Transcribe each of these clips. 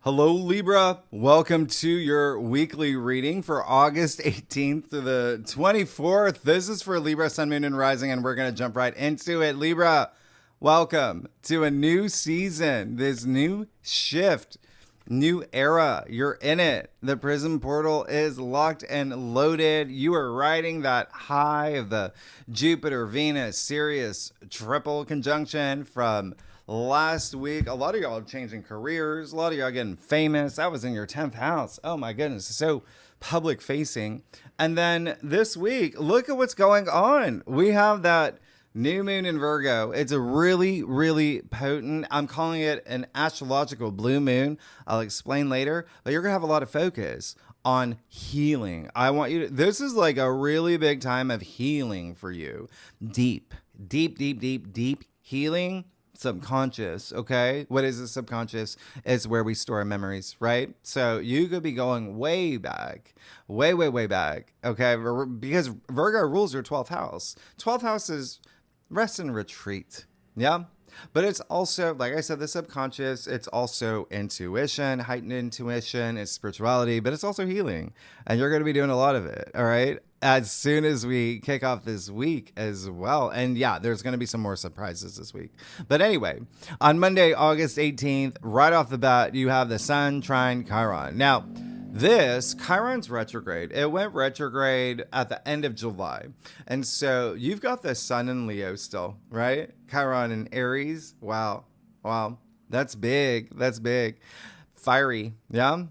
Hello, Libra. Welcome to your weekly reading for August 18th to the 24th. This is for Libra, Sun, Moon, and Rising, and we're going to jump right into it. Libra, welcome to a new season, this new shift, new era. You're in it. The prison portal is locked and loaded. You are riding that high of the Jupiter, Venus, Sirius triple conjunction from last week. A lot of y'all are changing careers. A lot of y'all getting famous. I was in your 10th house. Oh my goodness. So public facing. And then this week, look at what's going on. We have that new moon in Virgo. It's a really, really potent, I'm calling it an astrological blue moon. I'll explain later, but you're going to have a lot of focus on healing. I want you to, this is like a really big time of healing for you. Deep healing. Subconscious, okay? What is the subconscious? It's where we store our memories, right? So you could be going way back, way back, okay? Because Virgo rules your 12th house. 12th house is rest and retreat, yeah? But it's also, like I said, the subconscious, it's also intuition, heightened intuition, it's spirituality, but it's also healing. And you're going to be doing a lot of it, all right? As soon as we kick off this week as well. And yeah, there's going to be some more surprises this week. But anyway, on Monday, August 18th, right off the bat, you have the Sun trine Chiron. Now, this Chiron's retrograde. It went retrograde at the end of July. And so you've got the Sun in Leo still, right? Chiron in Aries. Wow. That's big. Fiery. Yeah.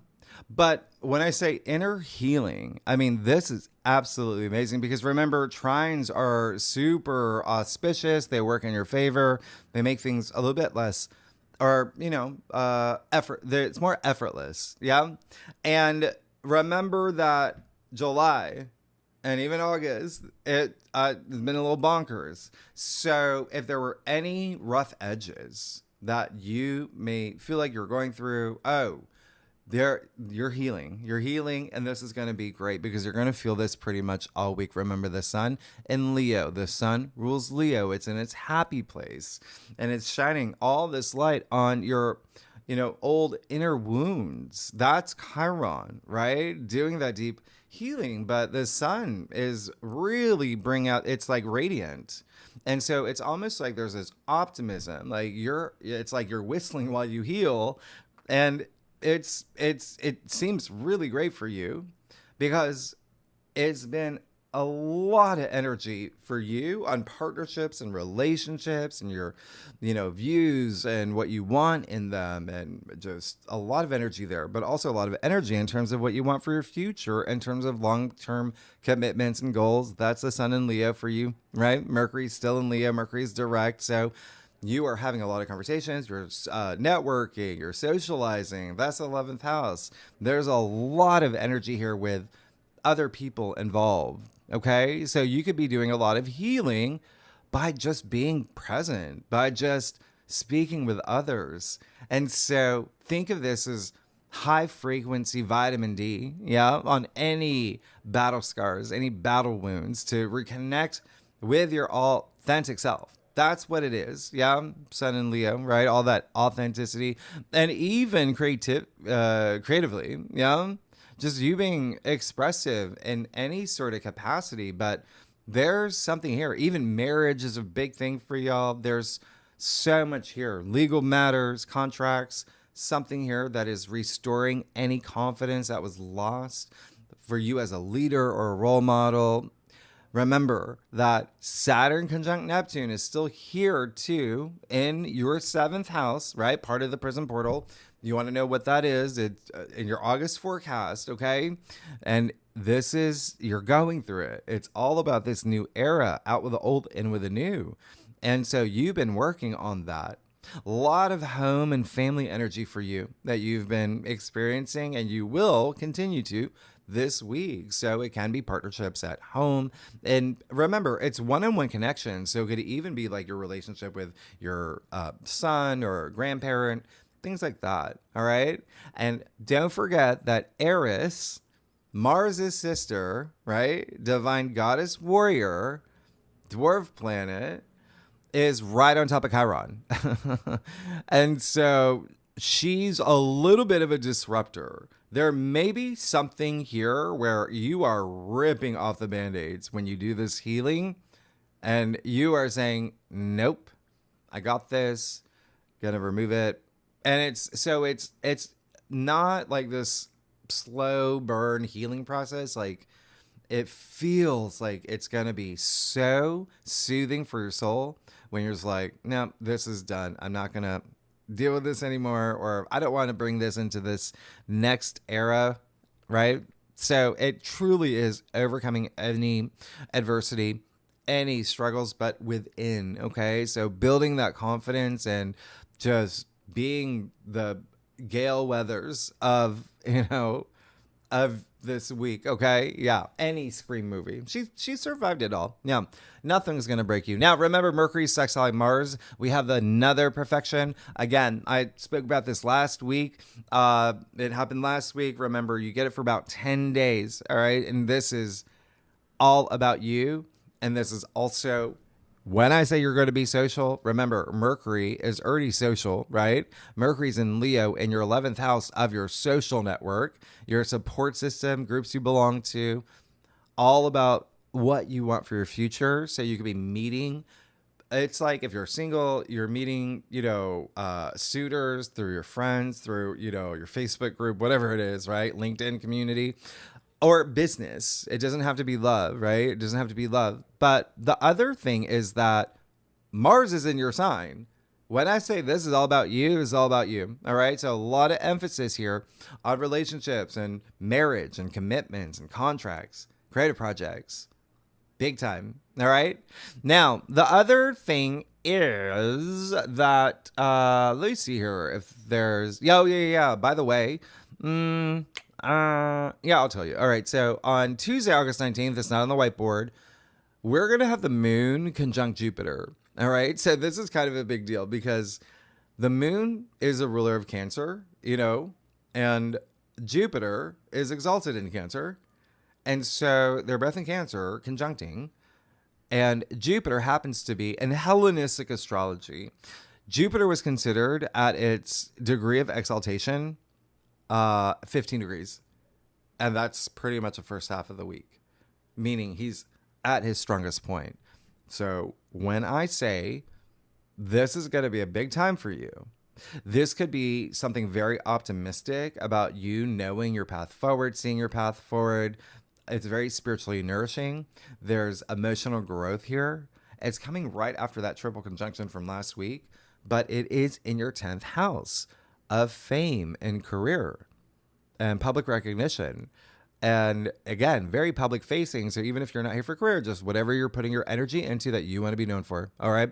But when I say inner healing, I mean, this is absolutely amazing because remember, trines are super auspicious. They work in your favor. They make things a little bit less, or, effort. It's more effortless. Yeah. And remember that July and even August, it's been a little bonkers. So if there were any rough edges that you may feel like you're going through, you're healing, and this is going to be great because you're going to feel this pretty much all week. Remember the Sun in Leo. The Sun rules Leo. It's in its happy place, and it's shining all this light on your, old inner wounds. That's Chiron, right? Doing that deep healing. But the Sun is really bringing out. It's like radiant. And so it's almost like there's this optimism. It's like you're whistling while you heal, and it seems really great for you because it's been a lot of energy for you on partnerships and relationships and your, views and what you want in them, and just a lot of energy there, but also a lot of energy in terms of what you want for your future in terms of long-term commitments and goals. That's the Sun in Leo for you, right? Mercury's still in Leo. Mercury's direct. So you are having a lot of conversations, you're networking, you're socializing. That's the 11th house. There's a lot of energy here with other people involved, okay? So you could be doing a lot of healing by just being present, by just speaking with others. And so think of this as high frequency vitamin D, yeah, on any battle scars, any battle wounds, to reconnect with your authentic self. That's what it is. Yeah. Sun and Leo, right? All that authenticity and even creatively. Yeah. Just you being expressive in any sort of capacity. But there's something here. Even marriage is a big thing for y'all. There's so much here. Legal matters, contracts, something here that is restoring any confidence that was lost for you as a leader or a role model. Remember that Saturn conjunct Neptune is still here too in your 7th house, right? Part of the prison portal. You want to know what that is? It's in your August forecast, okay? And this is, you're going through it. It's all about this new era, out with the old, in with the new. And so you've been working on that. A lot of home and family energy for you that you've been experiencing, and you will continue to this week. So it can be partnerships at home. And remember, it's one-on-one connection. So it could even be like your relationship with your son or grandparent, things like that. All right. And don't forget that Eris, Mars' sister, right? Divine goddess warrior, dwarf planet, is right on top of Chiron. And so she's a little bit of a disruptor. There may be something here where you are ripping off the band-aids when you do this healing and you are saying, nope, I got this, gonna remove it. And it's not like this slow burn healing process. Like, it feels like it's gonna be so soothing for your soul when you're just like, no, this is done. I'm not gonna deal with this anymore, or I don't want to bring this into this next era, right? So it truly is overcoming any adversity, any struggles, but within, okay? So building that confidence and just being the gale weathers of, of this week, okay? Yeah, any Scream movie. She survived it all. Yeah, nothing's gonna break you. Now, remember, Mercury's sextile Mars. We have another perfection. Again, I spoke about this last week. It happened last week. Remember, you get it for about 10 days, all right? And this is all about you. And this is also, when I say you're going to be social, remember, Mercury is already social, right? Mercury's in Leo in your 11th house of your social network, your support system, groups you belong to, all about what you want for your future. So you could be meeting. It's like if you're single, you're meeting, suitors through your friends, through, your Facebook group, whatever it is, right? LinkedIn community. Or business. It doesn't have to be love, right? It doesn't have to be love. But the other thing is that Mars is in your sign. When I say this is all about you, it's all about you. All right. So a lot of emphasis here on relationships and marriage and commitments and contracts, creative projects. Big time. All right. Now, the other thing is that, let me see here if there's, yeah. By the way, I'll tell you. All right. So on Tuesday, August 19th, it's not on the whiteboard. We're going to have the moon conjunct Jupiter. All right. So this is kind of a big deal because the moon is a ruler of Cancer, and Jupiter is exalted in Cancer. And so they're both in Cancer conjuncting. And Jupiter happens to be in Hellenistic astrology. Jupiter was considered at its degree of exaltation 15 degrees. And that's pretty much the first half of the week, meaning he's at his strongest point. So when I say this is going to be a big time for you, this could be something very optimistic about you knowing your path forward, seeing your path forward. It's very spiritually nourishing. There's emotional growth here. It's coming right after that triple conjunction from last week, but it is in your 10th house of fame and career and public recognition. And again, very public facing. So even if you're not here for career, just whatever you're putting your energy into that you want to be known for. All right.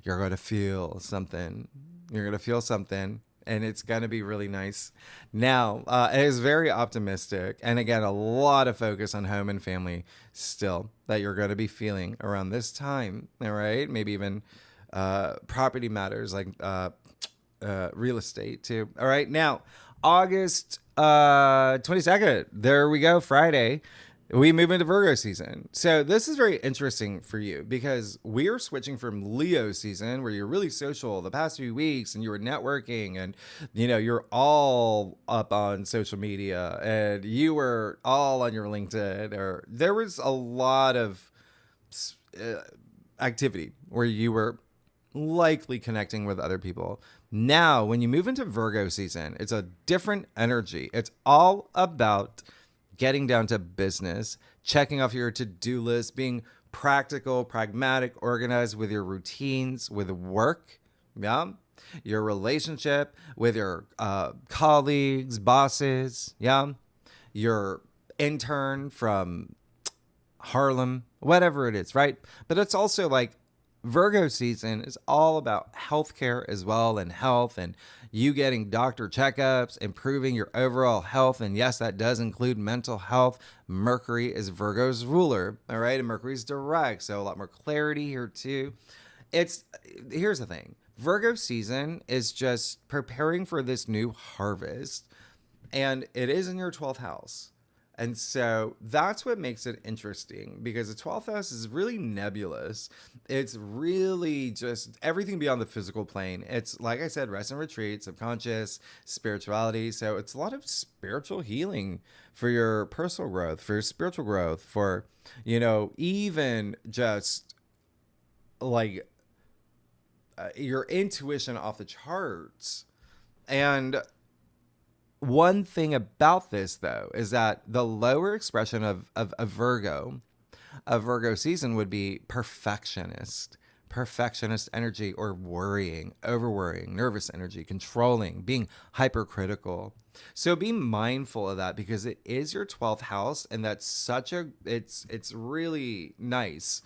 You're going to feel something. You're going to feel something. And it's going to be really nice. Now, it is very optimistic. And again, a lot of focus on home and family still that you're going to be feeling around this time. All right. Maybe even property matters like real estate too. All right. Now, August 22nd, there we go, Friday, we move into Virgo season. So this is very interesting for you because we are switching from Leo season where you're really social the past few weeks and you were networking and, you're all up on social media and you were all on your LinkedIn, or there was a lot of activity where you were likely connecting with other people. Now, when you move into Virgo season, it's a different energy. It's all about getting down to business, checking off your to-do list, being practical, pragmatic, organized with your routines, with work, yeah, your relationship with your colleagues, bosses, yeah, your intern from Harlem, whatever it is, right? But it's also like Virgo season is all about healthcare as well, and health, and you getting doctor checkups, improving your overall health. And yes, that does include mental health. Mercury is Virgo's ruler. All right. And Mercury's direct. So a lot more clarity here too. Here's the thing. Virgo season is just preparing for this new harvest, and it is in your 12th house. And so that's what makes it interesting, because the 12th house is really nebulous. It's really just everything beyond the physical plane. It's, like I said, rest and retreat, subconscious, spirituality. So it's a lot of spiritual healing for your personal growth, for your spiritual growth, for, even just like your intuition off the charts. And one thing about this, though, is that the lower expression of a Virgo season would be perfectionist energy, or worrying, over worrying, nervous energy, controlling, being hypercritical. So be mindful of that, because it is your 12th house, and that's it's really nice.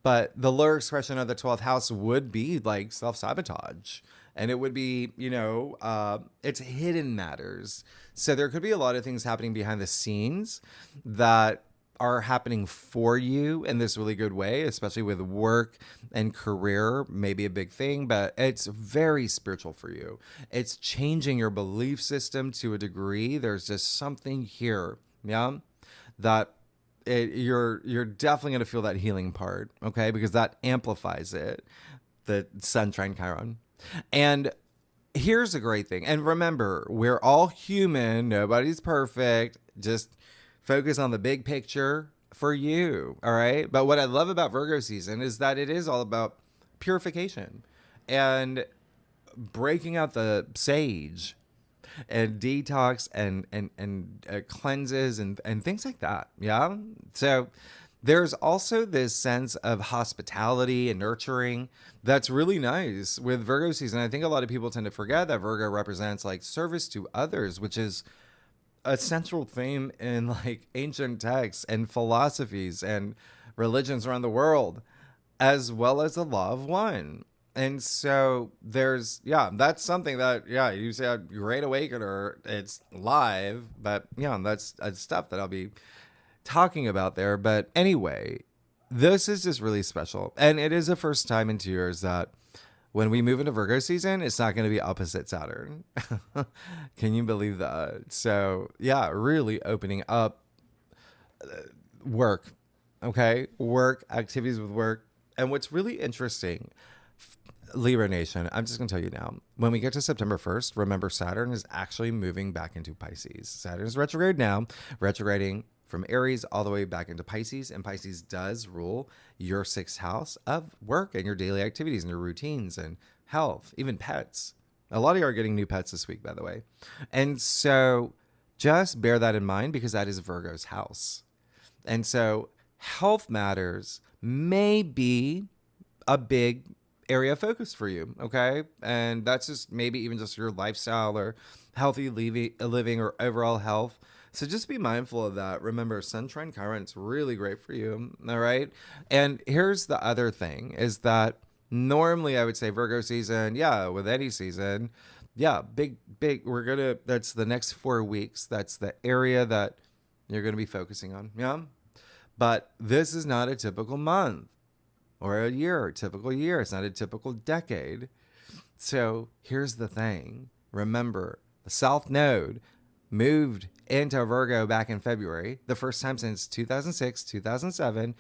But the lower expression of the 12th house would be like self-sabotage. And it would be, it's hidden matters. So there could be a lot of things happening behind the scenes that are happening for you in this really good way, especially with work and career, maybe a big thing, but it's very spiritual for you. It's changing your belief system to a degree. There's just something here, yeah, that you're definitely going to feel that healing part, okay? Because that amplifies it, the Sun trine Chiron. And here's a great thing. And remember, we're all human. Nobody's perfect. Just focus on the big picture for you, all right? But what I love about Virgo season is that it is all about purification and breaking out the sage and detox and cleanses and things like that. Yeah. So there's also this sense of hospitality and nurturing that's really nice with Virgo season. I think a lot of people tend to forget that Virgo represents like service to others, which is a central theme in like ancient texts and philosophies and religions around the world, as well as the law of one. And so that's something that, you say a Great Awakener, it's live, but that's stuff that I'll be talking about there. But anyway, this is just really special. And it is the first time in 2 years that when we move into Virgo season, it's not going to be opposite Saturn. Can you believe that? So really opening up work, okay? Work, activities with work. And what's really interesting, Libra Nation, I'm just going to tell you now, when we get to September 1st, remember Saturn is actually moving back into Pisces. Saturn is retrograde now, retrograding from Aries all the way back into Pisces. And Pisces does rule your 6th house of work and your daily activities and your routines and health, even pets. A lot of you are getting new pets this week, by the way. And so just bear that in mind, because that is Virgo's house. And so health matters may be a big area of focus for you, okay? And that's just maybe even just your lifestyle or healthy living or overall health. So just be mindful of that. Remember, Sun trine Chiron is really great for you, all right? And here's the other thing, is that normally I would say Virgo season, with any season, big, that's the next 4 weeks. That's the area that you're going to be focusing on, But this is not a typical month or a year, typical year. It's not a typical decade. So here's the thing. Remember, the South Node moved into Virgo back in February, the first time since 2006, 2007.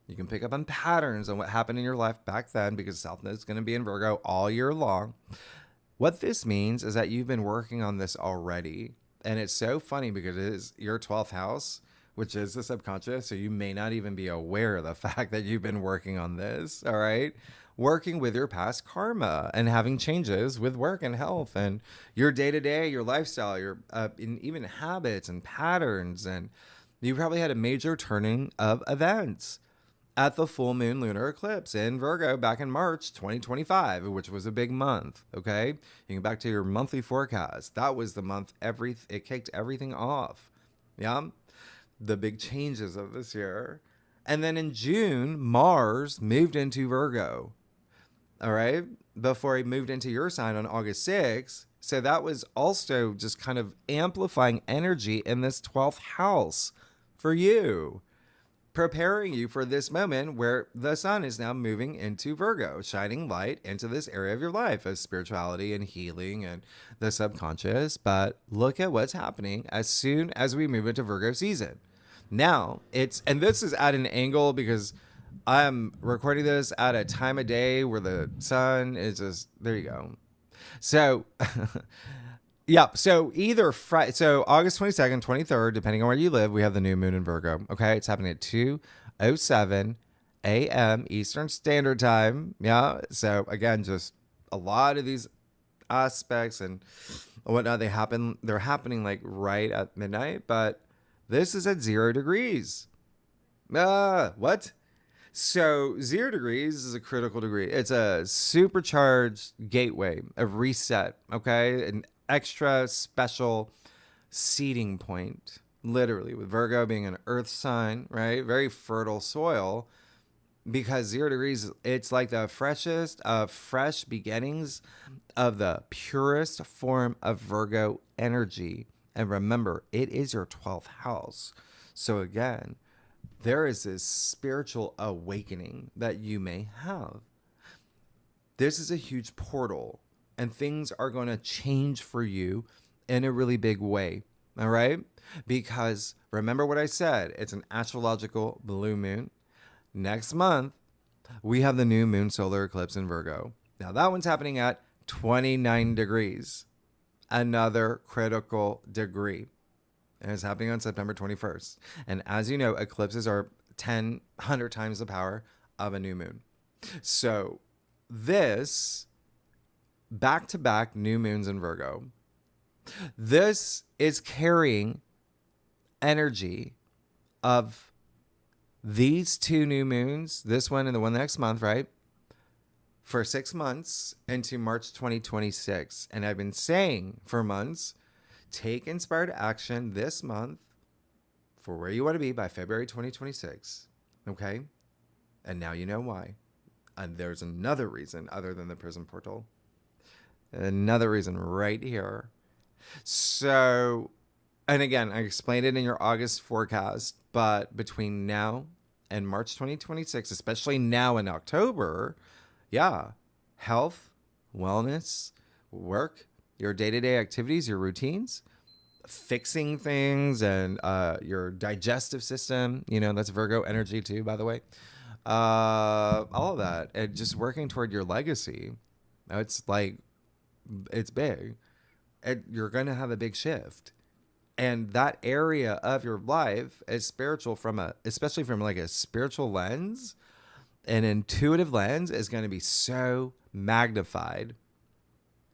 You can pick up on patterns on what happened in your life back then, because South Node is going to be in Virgo all year long. What this means is that you've been working on this already. And it's so funny because it is your 12th house, which is the subconscious. So you may not even be aware of the fact that you've been working on this. All right. Working with your past karma and having changes with work and health and your day-to-day, your lifestyle, your even habits and patterns. And you probably had a major turning of events at the full moon lunar eclipse in Virgo back in March 2025, which was a big month. Okay. You can back to your monthly forecast. That was the month it kicked everything off. Yeah. The big changes of this year. And then in June, Mars moved into Virgo. All right. Before he moved into your sign on August 6th. So that was also just kind of amplifying energy in this 12th house for you. preparing you for this moment where the sun is now moving into Virgo, shining light into this area of your life of spirituality and healing and the subconscious. But look at what's happening as soon as we move into Virgo season. Now and this is at an angle because I'm recording this at a time of day where the sun is just, there you go. So, yeah. So either Friday, so August 22nd, 23rd, depending on where you live, we have the new moon in Virgo. Okay. It's happening at 2:07 a.m. Eastern Standard Time. Yeah. So again, just a lot of these aspects and whatnot, they're happening like right at midnight, but this is at 0 degrees. What? So 0 degrees is a critical degree. It's a supercharged gateway, a reset, okay? An extra special seeding point, literally, with Virgo being an earth sign, right? Very fertile soil, because 0 degrees, it's like the freshest of fresh beginnings of the purest form of Virgo energy. And remember, it is your 12th house. So again, there is this spiritual awakening that you may have. This is a huge portal, and things are going to change for you in a really big way. All right? Because remember what I said, it's an astrological blue moon. Next month, we have the new moon solar eclipse in Virgo. Now, that one's happening at 29 degrees, another critical degree. And it's happening on September 21st. And as you know, eclipses are 100 times the power of a new moon. So this back-to-back new moons in Virgo, this is carrying energy of these two new moons, this one and the one next month, right? For 6 months into March 2026. And I've been saying for months, take inspired action this month for where you want to be by February 2026. Okay? And now you know why. And there's another reason other than the prison portal. Another reason right here. So, and again, I explained it in your August forecast, but between now and March 2026, especially now in October, yeah, health, wellness, work, your day-to-day activities, your routines, fixing things, and your digestive system, that's Virgo energy too, by the way. All of that, and just working toward your legacy. It's big. You're going to have a big shift. And that area of your life is spiritual especially from like a spiritual lens, an intuitive lens is going to be so magnified,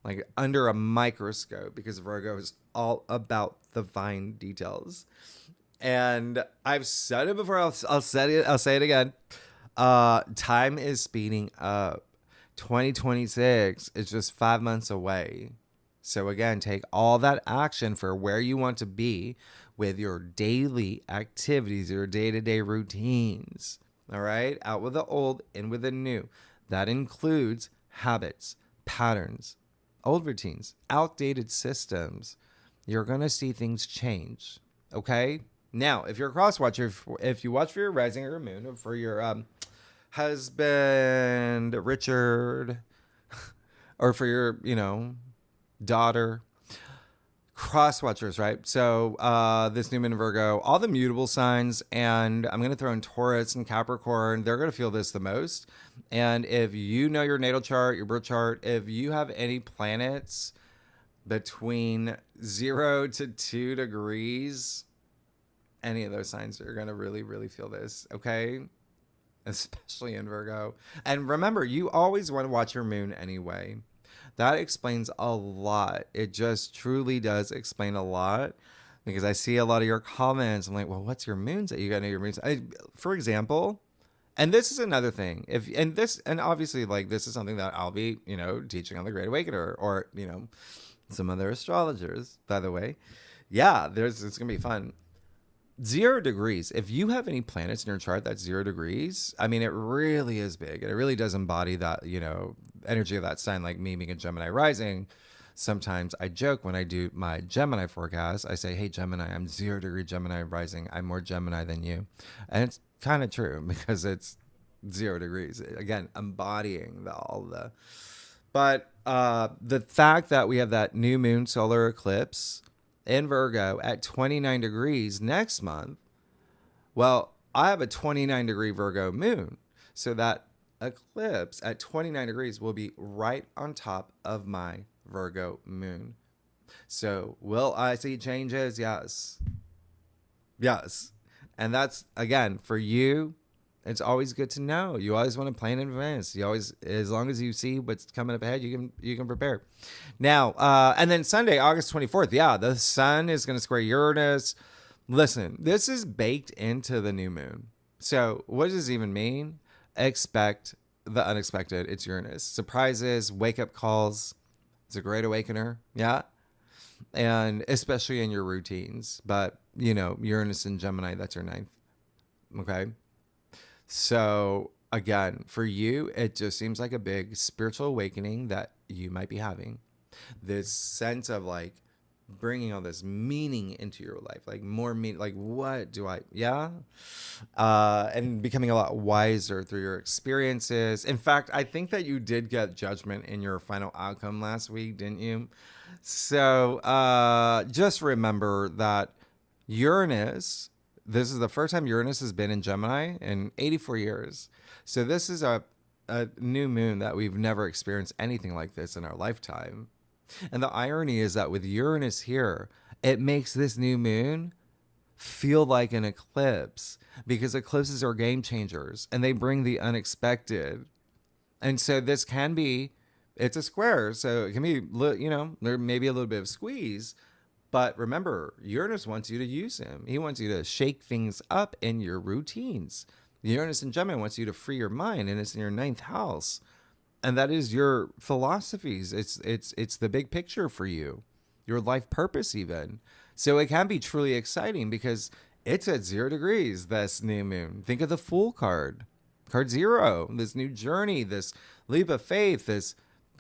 like under a microscope, because Virgo is all about the fine details. And I've said it before. I'll say it again. Time is speeding up. 2026 is just 5 months away. So again, take all that action for where you want to be with your daily activities, your day-to-day routines. All right? Out with the old, in with the new. That includes habits, patterns, old routines, outdated systems. You're going to see things change. Okay? Now, if you're a cross watcher, if you watch for your rising or your moon, or for your husband, Richard, or for your, daughter, cross watchers, right? So this new moon in Virgo, all the mutable signs, and I'm going to throw in Taurus and Capricorn, they're going to feel this the most. And if you know your natal chart, your birth chart, if you have any planets between 0 to 2 degrees, any of those signs are going to really, really feel this, okay? Especially in Virgo. And remember, you always want to watch your moon anyway. That explains a lot. It just truly does explain a lot, because I see a lot of your comments. I'm like, well, what's your moons? You got to know your moons. For example, and this is another thing. And obviously, like, this is something that I'll be, teaching on the Great Awakener, or, some other astrologers, by the way. Yeah, it's going to be fun. 0 degrees. If you have any planets in your chart that's 0 degrees, I mean, it really is big. And it really does embody that, energy of that sign, like me being a Gemini rising. Sometimes I joke when I do my Gemini forecast. I say, hey, Gemini, I'm 0 degree Gemini rising. I'm more Gemini than you. And it's kind of true because it's 0 degrees. Again, embodying all the. But the fact that we have that new moon solar eclipse in Virgo at 29 degrees next month, well, I have a 29-degree Virgo moon. So that eclipse at 29 degrees will be right on top of my Virgo moon. So will I see changes? Yes. Yes. And that's, again, for you, it's always good to know. You always want to plan in advance. You always, as long as you see what's coming up ahead, you can prepare. Now, and then Sunday, August 24th, yeah, the sun is going to square Uranus. Listen, this is baked into the new moon. So what does this even mean? Expect the unexpected. It's Uranus. Surprises, wake-up calls. It's a great awakener. Yeah. And especially in your routines. But, you know, Uranus and Gemini, that's your ninth. Okay. So again, for you, it just seems like a big spiritual awakening that you might be having. This sense of like bringing all this meaning into your life, like more meaning, like what do I, yeah. And becoming a lot wiser through your experiences. In fact, I think that you did get judgment in your final outcome last week, didn't you? So just remember that Uranus, this is the first time Uranus has been in Gemini in 84 years. So this is a new moon that we've never experienced anything like this in our lifetime. And the irony is that with Uranus here, it makes this new moon feel like an eclipse because eclipses are game changers and they bring the unexpected. And so this can be, it's a square. So it can be, you know, there may be a little bit of squeeze. But remember, Uranus wants you to use him. He wants you to shake things up in your routines. Uranus and Gemini wants you to free your mind, and it's in your ninth house. And that is your philosophies. It's the big picture for you, your life purpose even. So it can be truly exciting because it's at 0 degrees, this new moon. Think of the Fool card, card 0, this new journey, this leap of faith, this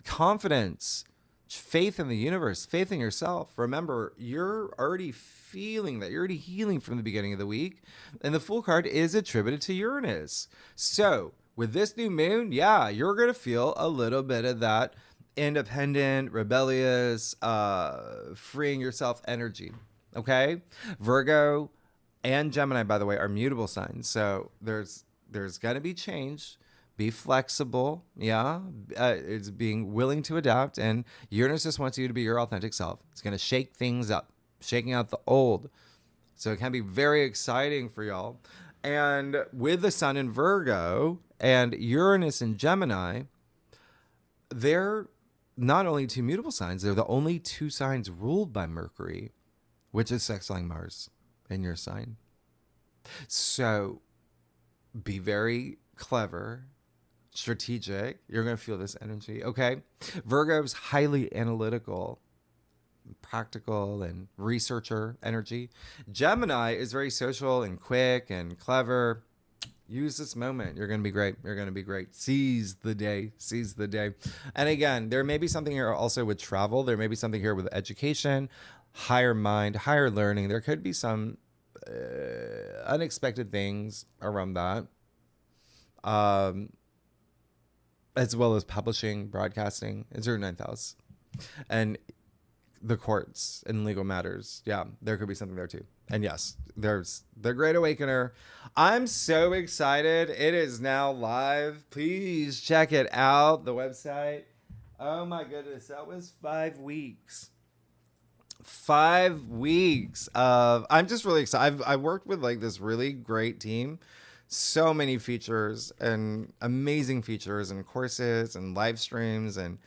confidence, faith in the universe, faith in yourself. Remember, you're already feeling that. You're already healing from the beginning of the week. And the Fool card is attributed to Uranus. So with this new moon, yeah, you're going to feel a little bit of that independent, rebellious, freeing yourself energy. Okay? Virgo and Gemini, by the way, are mutable signs. So there's going to be change. Be flexible. Yeah. It's being willing to adapt. And Uranus just wants you to be your authentic self. It's going to shake things up, shaking out the old. So it can be very exciting for y'all. And with the sun in Virgo and Uranus in Gemini, they're not only two mutable signs, they're the only two signs ruled by Mercury, which is sextiling Mars in your sign. So be very clever, strategic. You're going to feel this energy. Okay. Virgo's highly analytical, practical, and researcher energy. Gemini is very social and quick and clever. Use this moment. You're going to be great. You're going to be great. Seize the day. Seize the day. And again, there may be something here also with travel. There may be something here with education, higher mind, higher learning. There could be some unexpected things around that. As well as publishing, broadcasting. It's your ninth house. And the courts and legal matters. Yeah, there could be something there too. And yes, there's the Great Awakener. I'm so excited. It is now live. Please check it out. The website. Oh my goodness. That was 5 weeks. 5 weeks of, I'm just really excited. I worked with like this really great team. So many features and amazing features and courses and live streams, and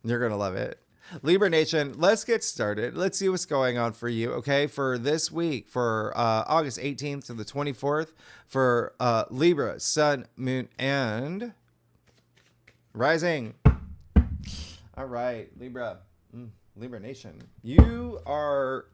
you're going to love it. Libra Nation, let's get started. Let's see what's going on for you, okay? For this week, for August 18th to the 24th, for Libra, Sun, Moon, and Rising. All right, Libra. Libra Nation. You are...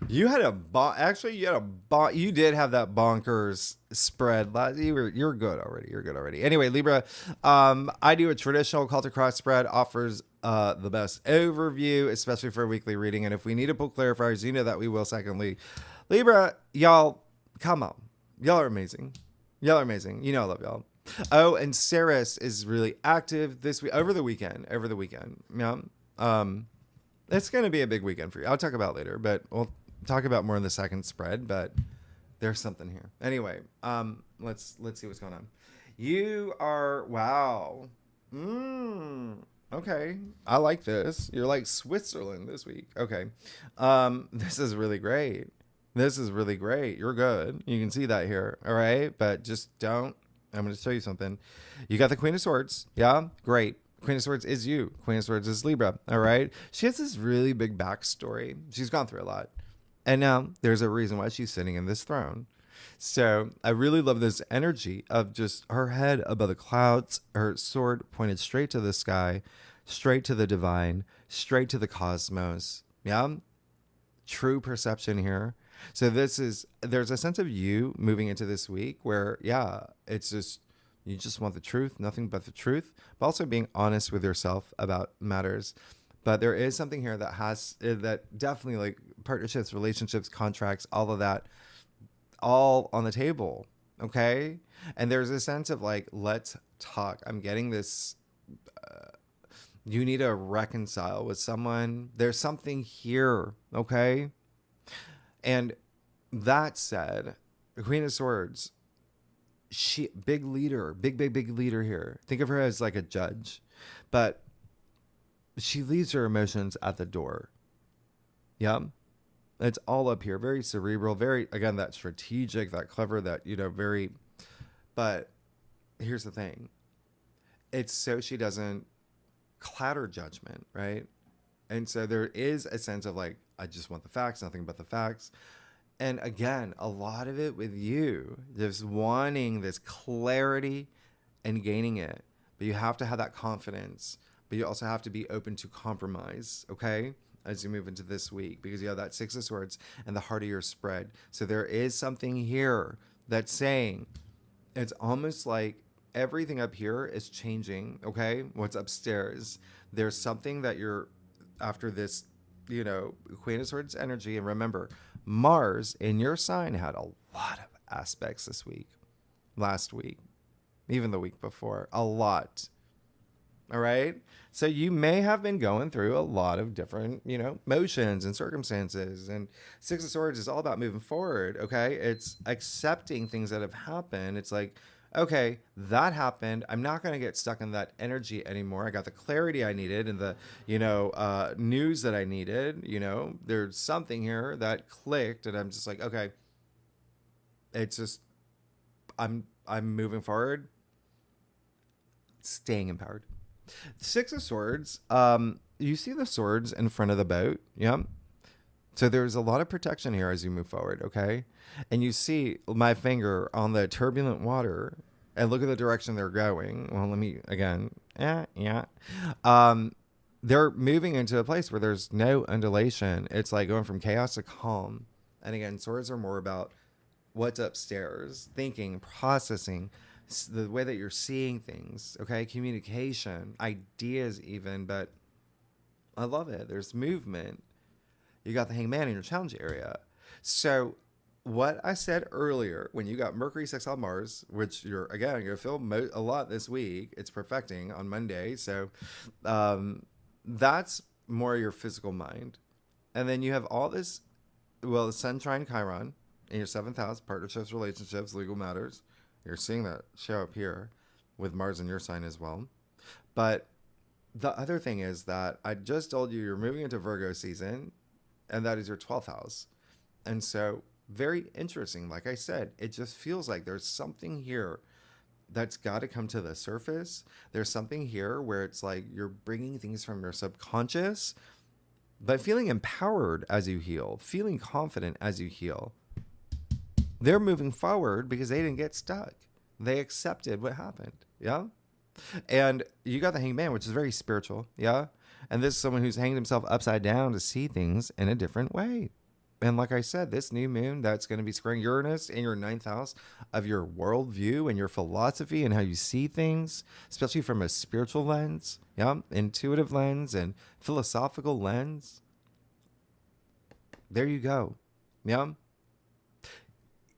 You had you did have that bonkers spread. You're good already. You're good already. Anyway, Libra, I do a traditional Celtic cross spread, offers the best overview, especially for a weekly reading. And if we need to pull clarifiers, you know that we will. Secondly, Libra, y'all, come on. Y'all are amazing. Y'all are amazing. You know I love y'all. Oh, and Ceres is really active this week, over the weekend. Yeah. It's going to be a big weekend for you. I'll talk about it later, but we'll talk about more in the second spread, but there's something here. Anyway, let's see what's going on. You are, wow. Okay. I like this. You're like Switzerland this week. Okay. This is really great. You're good. You can see that here. All right. But just don't. I'm going to show you something. You got the Queen of Swords. Yeah. Great. Queen of Swords is you. Queen of Swords is Libra. All right. She has this really big backstory. She's gone through a lot. And now there's a reason why she's sitting in this throne. So I really love this energy of just her head above the clouds, her sword pointed straight to the sky, straight to the divine, straight to the cosmos. Yeah. True perception here. So there's a sense of you moving into this week where, yeah, it's just, you just want the truth, nothing but the truth, but also being honest with yourself about matters. But there is something here that definitely, like, partnerships, relationships, contracts, all of that, all on the table. Okay. And there's a sense of like, let's talk. I'm getting this. You need to reconcile with someone. There's something here. Okay. And that said, the Queen of Swords, she big leader, big leader here. Think of her as like a judge, but she leaves her emotions at the door. Yeah. It's all up here. Very cerebral, very, again, that strategic, that clever, that, very, but here's the thing. It's so she doesn't clatter judgment, right? And so there is a sense of like, I just want the facts, nothing but the facts. And again, a lot of it with you, just wanting this clarity and gaining it. But you have to have that confidence, but you also have to be open to compromise, okay? As you move into this week, because you have that Six of Swords and the heart of your spread. So there is something here that's saying, it's almost like everything up here is changing, okay? What's upstairs. There's something that you're, after this, Queen of Swords energy. And remember, Mars in your sign had a lot of aspects this week, last week, even the week before, a lot. All right. So you may have been going through a lot of different, motions and circumstances. And Six of Swords is all about moving forward. Okay. It's accepting things that have happened. It's like, okay, that happened. I'm not going to get stuck in that energy anymore. I got the clarity I needed and the, news that I needed. There's something here that clicked, and I'm just like, okay, it's just, I'm moving forward, staying empowered. Six of Swords, you see the swords in front of the boat. Yeah. So there's a lot of protection here as you move forward, okay? And you see my finger on the turbulent water and look at the direction they're going. Well, let me, again, they're moving into a place where there's no undulation. It's like going from chaos to calm. And again, swords are more about what's upstairs, thinking, processing, the way that you're seeing things, okay? Communication, ideas even, but I love it. There's movement. You got the Hangman in your challenge area. So what I said earlier, when you got Mercury sextile Mars, which you're going to feel a lot this week, it's perfecting on Monday. So that's more your physical mind. And then you have all this, the Sun trine Chiron in your 7th house, partnerships, relationships, legal matters. You're seeing that show up here with Mars in your sign as well. But the other thing is that I just told you're moving into Virgo season, and that is your 12th house. And so very interesting. Like I said, it just feels like there's something here that's got to come to the surface. There's something here where it's like you're bringing things from your subconscious, but feeling empowered as you heal, feeling confident as you heal. They're moving forward because they didn't get stuck. They accepted what happened. Yeah. And you got the Hangman, which is very spiritual. Yeah. And this is someone who's hanged himself upside down to see things in a different way. And like I said, this new moon that's going to be squaring Uranus in your ninth house of your worldview and your philosophy and how you see things, especially from a spiritual lens, yeah, intuitive lens and philosophical lens. There you go. Yeah.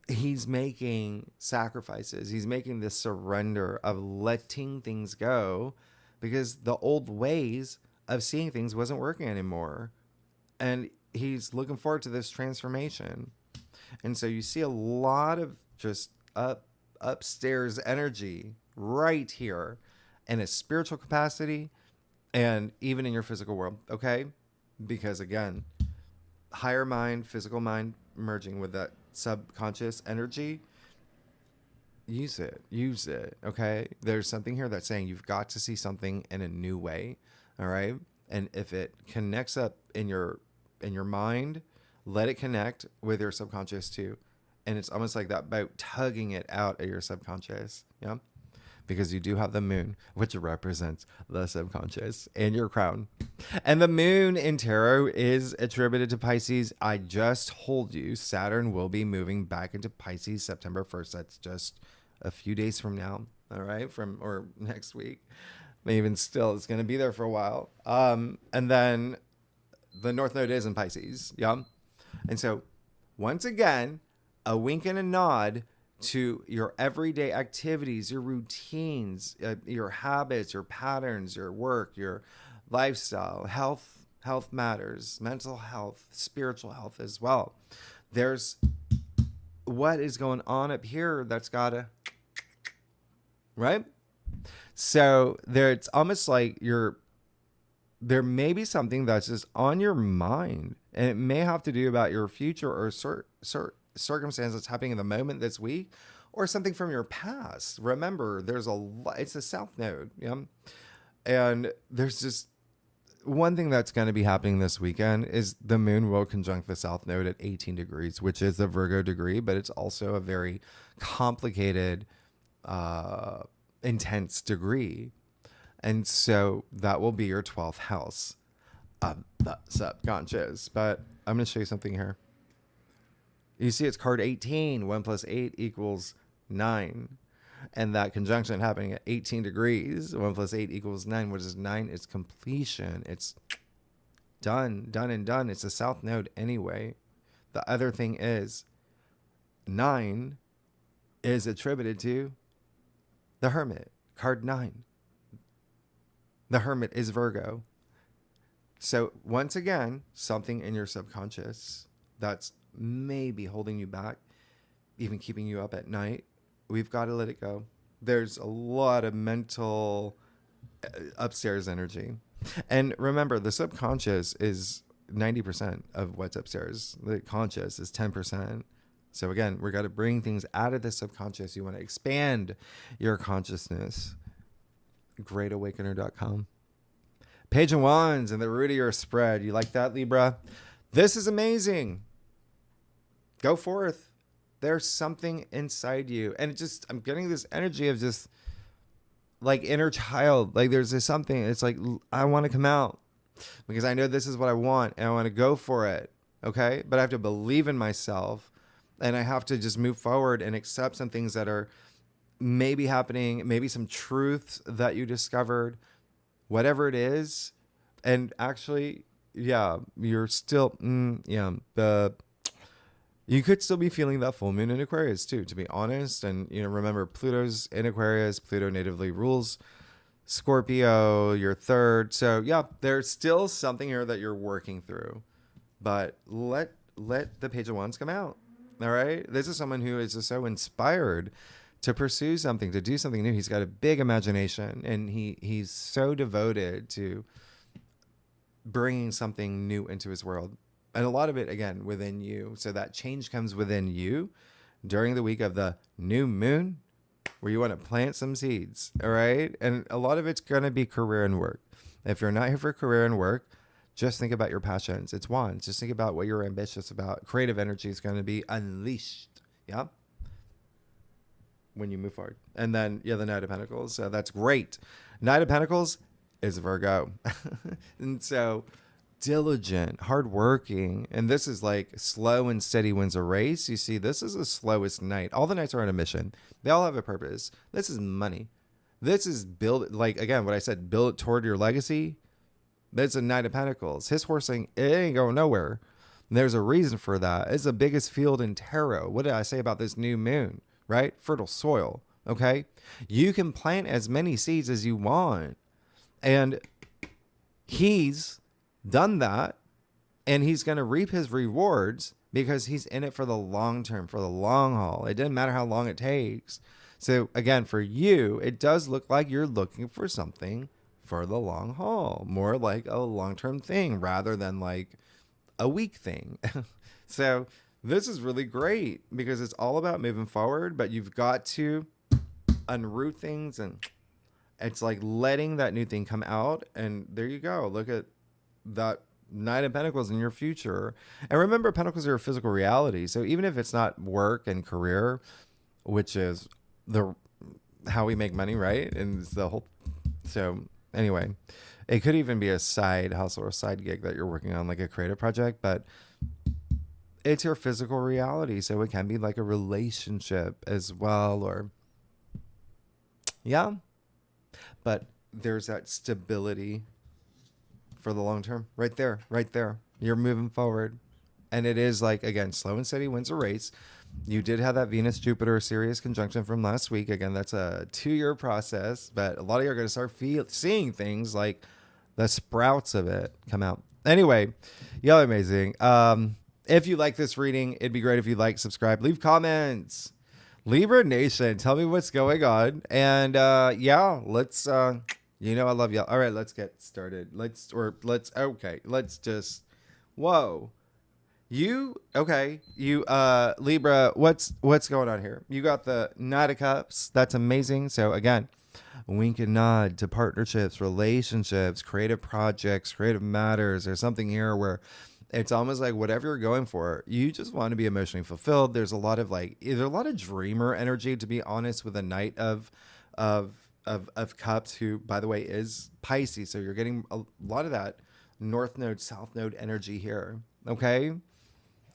He's making sacrifices. He's making this surrender of letting things go because the old ways of seeing things wasn't working anymore. And he's looking forward to this transformation. And so you see a lot of just upstairs energy right here in a spiritual capacity and even in your physical world, okay? Because again, higher mind, physical mind merging with that subconscious energy, use it, okay? There's something here that's saying you've got to see something in a new way, all right? And if it connects up in your mind, let it connect with your subconscious too. And it's almost like that boat tugging it out of your subconscious, yeah? Because you do have the moon, which represents the subconscious and your crown. And the moon in tarot is attributed to Pisces. I just told you Saturn will be moving back into Pisces September 1st. That's just a few days from now, all right? Or next week. Even still, it's going to be there for a while. And then the North Node is in Pisces, yeah? And so, once again, a wink and a nod to your everyday activities, your routines, your habits, your patterns, your work, your lifestyle, health matters, mental health, spiritual health as well. There's what is going on up here that's gotta, right? So it's almost like there may be something that's just on your mind, and it may have to do about your future or circumstance that's happening in the moment this week, or something from your past. Remember, it's a south node, yeah, and there's just one thing that's going to be happening this weekend is the moon will conjunct the south node at 18 degrees, which is a Virgo degree, but it's also a very complicated, intense degree. And so that will be your 12th house of the subconscious. But I'm going to show you something here. You see it's card 18. 1 plus 8 equals 9. And that conjunction happening at 18 degrees. 1 plus 8 equals 9. What is 9? It's completion. It's done. It's a south node anyway. The other thing is 9 is attributed to the Hermit. Card 9. The Hermit is Virgo. So once again, something in your subconscious that's maybe holding you back, even keeping you up at night, we've got to let it go. There's a lot of mental upstairs energy. And remember, the subconscious is 90% of what's upstairs. The conscious is 10%. So again, we've got to bring things out of the subconscious. You want to expand your consciousness. GreatAwakener.com. Page of Wands and the root of your spread. You like that, Libra? This is amazing. Go forth. There's something inside you. And I'm getting this energy of just like inner child. Like there's this something. It's like, I want to come out because I know this is what I want and I want to go for it. Okay. But I have to believe in myself and I have to just move forward and accept some things that are maybe happening, maybe some truths that you discovered, whatever it is. And actually, yeah, you're still, you could still be feeling that full moon in Aquarius too, to be honest. And, remember Pluto's in Aquarius. Pluto natively rules Scorpio, your third. So yeah, there's still something here that you're working through, but let the Page of Wands come out. All right. This is someone who is just so inspired to pursue something, to do something new. He's got a big imagination and he's so devoted to bringing something new into his world. And a lot of it, again, within you. So that change comes within you during the week of the new moon where you want to plant some seeds. All right. And a lot of it's going to be career and work. If you're not here for career and work, just think about your passions. It's wands. Just think about what you're ambitious about. Creative energy is going to be unleashed. Yeah. When you move forward. And then, the Knight of Pentacles. So that's great. Knight of Pentacles is Virgo. And so diligent, hardworking, and this is like slow and steady wins a race. You see, this is the slowest night. All the nights are on a mission. They all have a purpose. This is money. This is build, like, again, what I said, build it toward your legacy. That's a Knight of Pentacles. His horsing, it ain't going nowhere. There's a reason for that. It's the biggest field in tarot. What did I say about this new moon, right? Fertile soil, okay? You can plant as many seeds as you want. And he's done that, and he's going to reap his rewards because he's in it for the long term, for the long haul. It doesn't matter how long it takes. So again, for you, it does look like you're looking for something for the long haul, more like a long-term thing rather than like a week thing. So this is really great because it's all about moving forward, but you've got to unroot things, and it's like letting that new thing come out. And there you go. Look at that Knight of Pentacles in your future. And remember, Pentacles are a physical reality. So even if it's not work and career, which is how we make money, right? And it's the whole, so anyway, it could even be a side hustle or a side gig that you're working on, like a creative project, but it's your physical reality. So it can be like a relationship as well, or yeah, but there's that stability for the long term right there. You're moving forward. And it is like, again, slow and steady wins a race. You did have that Venus-Jupiter Sirius conjunction from last week. Again, that's a 2-year process, but a lot of you are going to start seeing things like the sprouts of it come out. Anyway, y'all are amazing. If you like this reading, it'd be great if you like, subscribe, leave comments. Libra Nation, tell me what's going on. And yeah, let's, you know I love y'all. All right, let's get started. Let's just, whoa. You Libra, what's going on here? You got the Knight of Cups. That's amazing. So again, wink and nod to partnerships, relationships, creative projects, creative matters. There's something here where it's almost like whatever you're going for, you just want to be emotionally fulfilled. There's a lot of dreamer energy, to be honest, with a Knight of Cups, who, by the way, is Pisces. So you're getting a lot of that North Node, South Node energy here. Okay.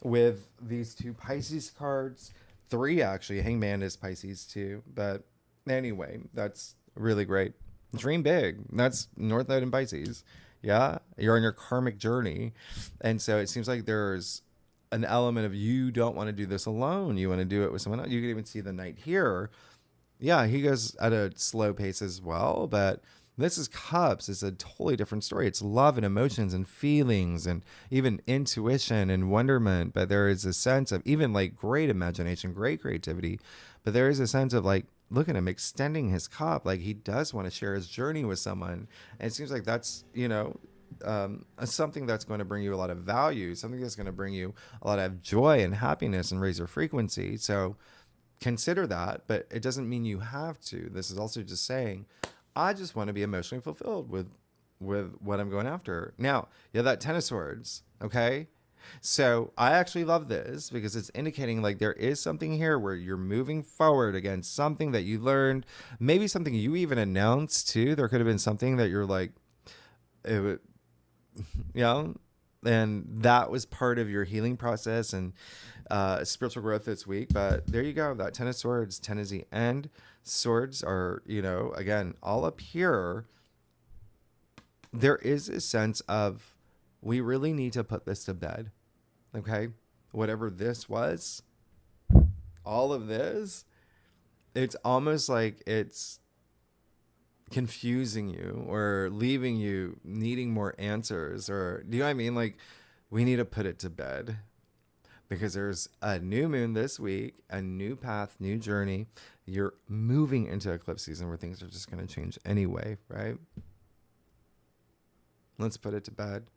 With these 2 Pisces cards, 3 actually. Hangman is Pisces too. But anyway, that's really great. Dream big. That's North Node and Pisces. Yeah, you're on your karmic journey. And so it seems like there's an element of you don't want to do this alone. You want to do it with someone else. You can even see the Knight here. Yeah, he goes at a slow pace as well, but this is Cups. It's a totally different story. It's love and emotions and feelings and even intuition and wonderment. But there is a sense of even like great imagination, great creativity. But there is a sense of like, look at him extending his cup. Like he does want to share his journey with someone. And it seems like that's, something that's going to bring you a lot of value, something that's going to bring you a lot of joy and happiness and raise your frequency. So consider that, but it doesn't mean you have to. This is also just saying, I just want to be emotionally fulfilled with what I'm going after. Now, you have that 10 of Swords, okay? So I actually love this because it's indicating like there is something here where you're moving forward against something that you learned, maybe something you even announced too. There could have been something that you're like, and that was part of your healing process and spiritual growth this week. But there you go, that 10 of Swords. 10 is the end. Swords are, again, all up here. There is a sense of we really need to put this to bed. Okay? Whatever this was, all of this, it's almost like it's confusing you or leaving you needing more answers, or do you know what I mean? Like, we need to put it to bed because there's a new moon this week, a new path, new journey. You're moving into eclipse season where things are just going to change anyway, right? Let's put it to bed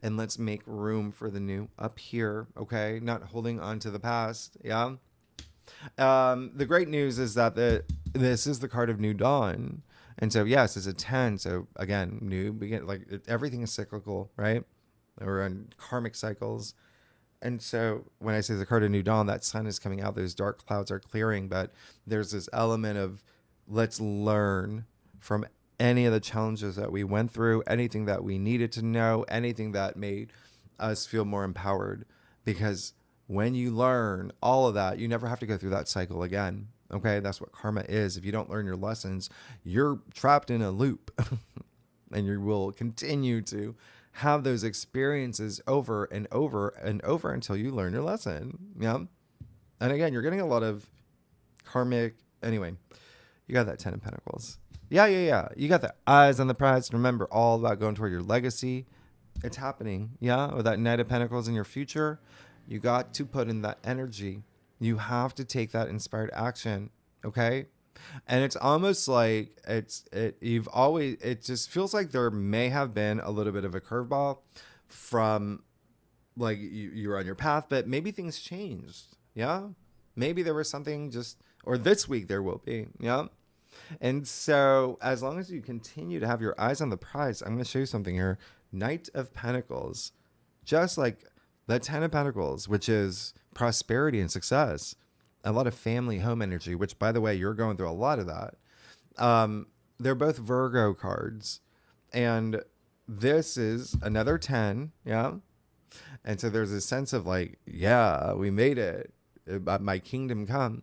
and let's make room for the new up here. Okay. Not holding on to the past. Yeah. The great news is that this is the card of new dawn. And so, yes, it's a 10. So again, new begin, like everything is cyclical, right? We're on karmic cycles. And so when I say the card of new dawn, that sun is coming out, those dark clouds are clearing, but there's this element of let's learn from any of the challenges that we went through, anything that we needed to know, anything that made us feel more empowered. Because when you learn all of that, you never have to go through that cycle again. Okay, that's what karma is. If you don't learn your lessons, you're trapped in a loop and you will continue to have those experiences over and over and over until you learn your lesson. Yeah. And again, you're getting a lot of karmic. Anyway, you got that 10 of Pentacles. Yeah. You got the eyes on the prize. Remember, all about going toward your legacy. It's happening. Yeah. With that Knight of Pentacles in your future, you got to put in that energy. You have to take that inspired action. Okay. And it's almost like it just feels like there may have been a little bit of a curveball from like you were on your path, but maybe things changed. Yeah. Maybe there was something or this week there will be. Yeah. And so as long as you continue to have your eyes on the prize, I'm going to show you something here. Knight of Pentacles, just like the 10 of Pentacles, which is prosperity and success, a lot of family home energy, which by the way, you're going through a lot of that. They're both Virgo cards, and this is another 10. Yeah. And so there's a sense of like, yeah, we made it. My kingdom come.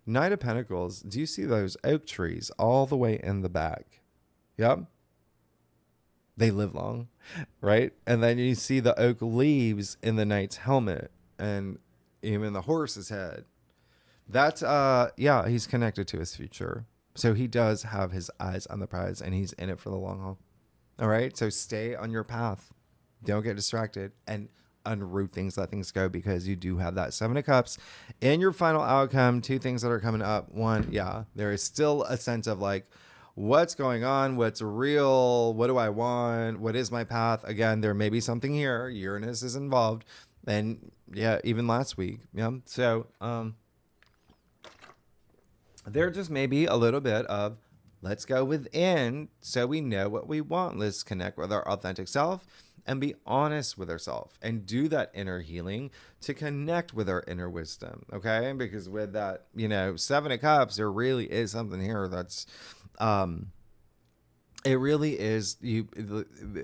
Knight of Pentacles. Do you see those oak trees all the way in the back? Yep. They live long, right? And then you see the oak leaves in the knight's helmet and even the horse's head. That's, he's connected to his future. So he does have his eyes on the prize and he's in it for the long haul. All right. So stay on your path. Don't get distracted and unroot things, let things go, because you do have that 7 of Cups in your final outcome. 2 things that are coming up. One, there is still a sense of like, what's going on? What's real? What do I want? What is my path? Again, there may be something here. Uranus is involved. And even last week. Yeah. So, there just may be a little bit of let's go within so we know what we want. Let's connect with our authentic self and be honest with ourselves and do that inner healing to connect with our inner wisdom. Okay. Because with that, 7 of Cups, there really is something here that's, it really is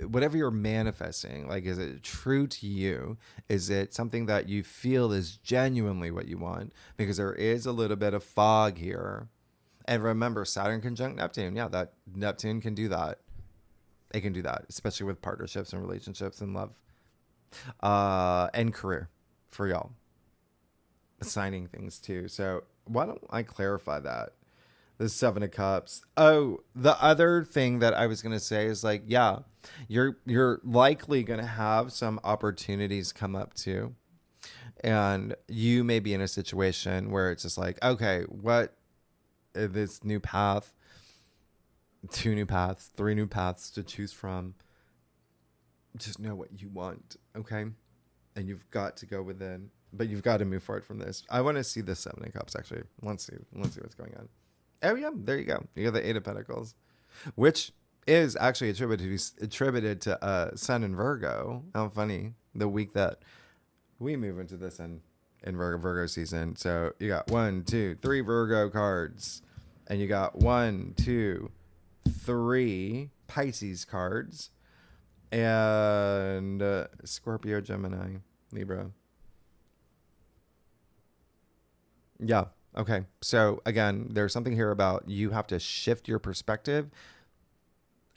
whatever you're manifesting, like, is it true to you? Is it something that you feel is genuinely what you want? Because there is a little bit of fog here. And remember, Saturn conjunct Neptune. Yeah, that Neptune can do that. It can do that, especially with partnerships and relationships and love, and career for y'all. Assigning things too. So why don't I clarify that? The 7 of Cups. Oh, the other thing that I was going to say is like, you're likely going to have some opportunities come up too. And you may be in a situation where it's just like, okay, what this new path, 2 new paths, 3 new paths to choose from. Just know what you want. Okay. And you've got to go within, but you've got to move forward from this. I want to see the 7 of Cups actually. Let's see what's going on. Oh yeah, there you go. You got the 8 of Pentacles, which is actually attributed to Sun in Virgo. How funny! The week that we move into this in Virgo season. So you got 1, 2, 3 Virgo cards, and you got 1, 2, 3 Pisces cards, and Scorpio, Gemini, Libra. Yeah. Okay. So again, there's something here about you have to shift your perspective.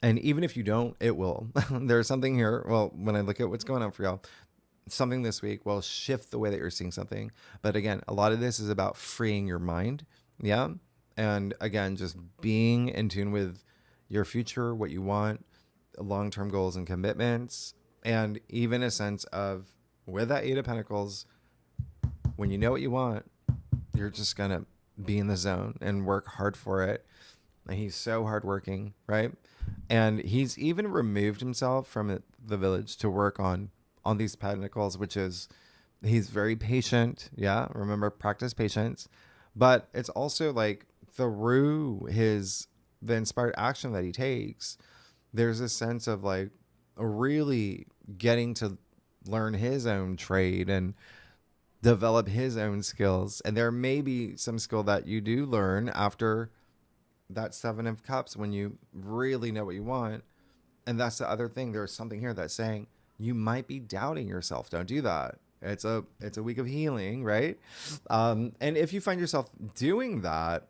And even if you don't, it will. There's something here. Well, when I look at what's going on for y'all, something this week will shift the way that you're seeing something. But again, a lot of this is about freeing your mind. Yeah. And again, just being in tune with your future, what you want, long-term goals and commitments, and even a sense of with that 8 of Pentacles, when you know what you want, you're just going to be in the zone and work hard for it. And he's so hardworking, right? And he's even removed himself from the village to work on these pentacles, which is, he's very patient. Yeah. Remember, practice patience. But it's also like through the inspired action that he takes, there's a sense of like really getting to learn his own trade and develop his own skills. And there may be some skill that you do learn after that Seven of Cups when you really know what you want. And that's the other thing. There's something here that's saying you might be doubting yourself. Don't do that. It's a week of healing, right? And if you find yourself doing that,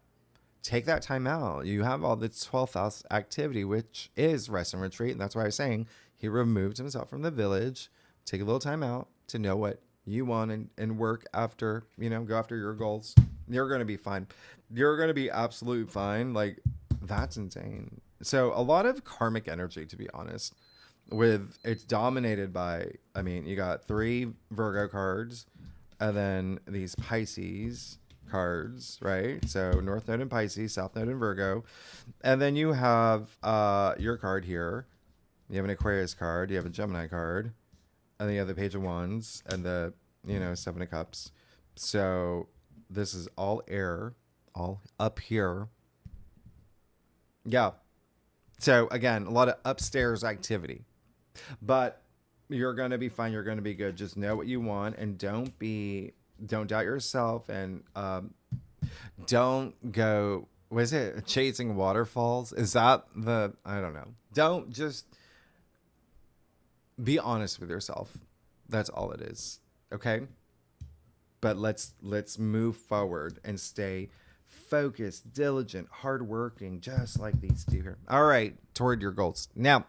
take that time out. You have all the 12th house activity, which is rest and retreat. And that's why I was saying he removed himself from the village. Take a little time out to know what you want and work after, go after your goals. You're going to be fine. You're going to be absolutely fine. Like, that's insane. So a lot of karmic energy, to be honest, it's dominated by, you got 3 Virgo cards and then these Pisces cards, right? So North Node in Pisces, South Node in Virgo. And then you have your card here. You have an Aquarius card. You have a Gemini card. And then you have the Page of Wands and the, Seven of Cups. So this is all air, all up here. Yeah. So again, a lot of upstairs activity. But you're going to be fine. You're going to be good. Just know what you want and don't doubt yourself, and don't go, was it chasing waterfalls? Is that I don't know. Don't, just be honest with yourself. That's all it is. Okay. But let's move forward and stay focused, diligent, hardworking, just like these two here. All right. Toward your goals. Now,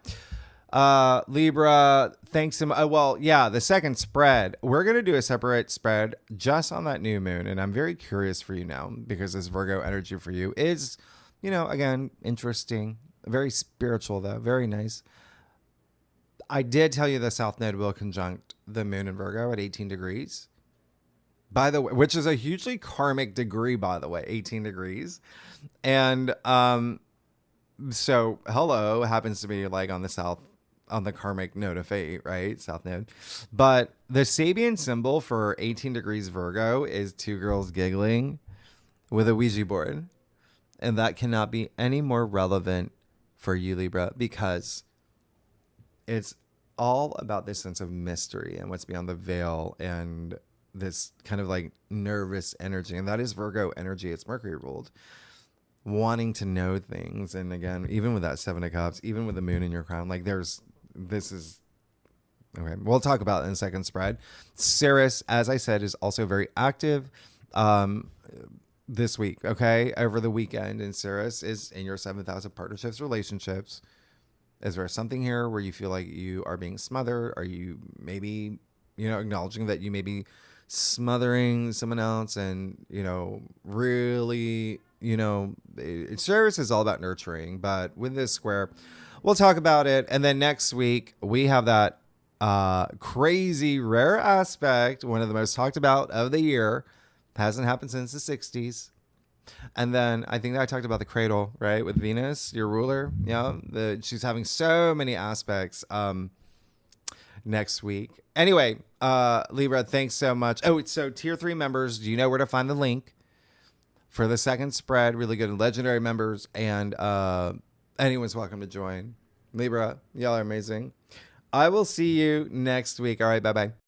Libra, thanks so much. The second spread, we're going to do a separate spread just on that new moon. And I'm very curious for you now, because this Virgo energy for you is, again, interesting, very spiritual though. Very nice. I did tell you the South Node will conjunct the moon in Virgo at 18 degrees, by the way, which is a hugely karmic degree, by the way, 18 degrees. And, so hello happens to be like on the karmic node of fate, right? South node. But the Sabian symbol for 18 degrees Virgo is 2 girls giggling with a Ouija board. And that cannot be any more relevant for you, Libra, because it's all about this sense of mystery and what's beyond the veil and this kind of like nervous energy. And that is Virgo energy. It's Mercury ruled. Wanting to know things. And again, even with that 7 of Cups, even with the moon in your crown, like this is okay. We'll talk about it in the second spread. Ceres, as I said, is also very active this week, okay, over the weekend. And Ceres is in your 7th house of partnerships, relationships. Is there something here where you feel like you are being smothered? Are you maybe, acknowledging that you may be smothering someone else and, really, Ceres is all about nurturing, but with this square, we'll talk about it. And then next week we have that crazy rare aspect, one of the most talked about of the year. Hasn't happened since the 60s. And then I think that I talked about the cradle, right? With Venus, your ruler. Yeah. She's having so many aspects next week. Anyway, Libra, thanks so much. Oh, so tier 3 members, do you know where to find the link for the second spread? Really good legendary members, and anyone's welcome to join. Libra, y'all are amazing. I will see you next week. All right. Bye-bye.